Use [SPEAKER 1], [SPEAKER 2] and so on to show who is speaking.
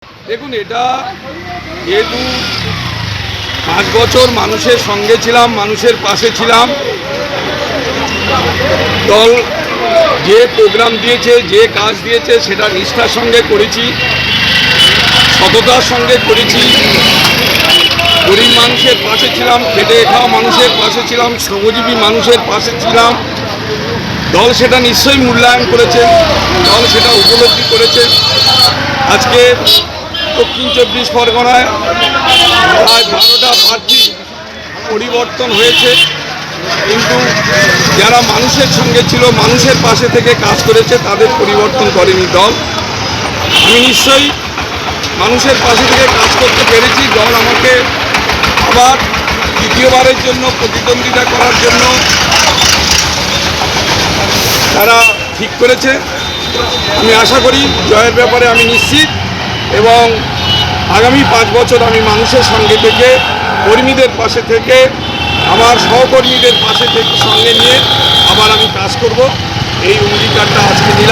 [SPEAKER 1] দেখুন, এটা যেহেতু 5 বছর মানুষের সঙ্গে ছিলাম, মানুষের পাশে ছিলাম, দল যে প্রোগ্রাম দিয়েছে, যে কাজ দিয়েছে সেটা নিষ্ঠার সঙ্গে করেছি, সততার সঙ্গে করেছি, গরিব মানুষের পাশে ছিলাম, খেটে খাওয়া মানুষের পাশে ছিলাম, শ্রমজীবী মানুষের পাশে ছিলাম। দল সেটা নিশ্চয়ই মূল্যায়ন করেছে, দল সেটা উপলব্ধি করেছে। আজকে দক্ষিণ 24 পরগনায় প্রায় 12টা প্রার্থী পরিবর্তন হয়েছে, কিন্তু যারা মানুষের সঙ্গে ছিল, মানুষের পাশে থেকে কাজ করেছে, তাদের পরিবর্তন করেনি দল। আমি নিশ্চয়ই মানুষের পাশে থেকে কাজ করতে পেরেছি। দল আমাকে আবার দ্বিতীয়বারের জন্য প্রতিদ্বন্দ্বিতা করার জন্য তারা ঠিক করেছে। আমি আশা করি জয়ের ব্যাপারে আমি নিশ্চিত, এবং আগামী 5 বছর আমি মানুষের সঙ্গে থেকে, কর্মীদের পাশে থেকে, আমার সহকর্মীদের পাশে থেকে সঙ্গে নিয়ে আবার আমি কাজ করব, এই অঙ্গীকারটা আজকে নিলাম।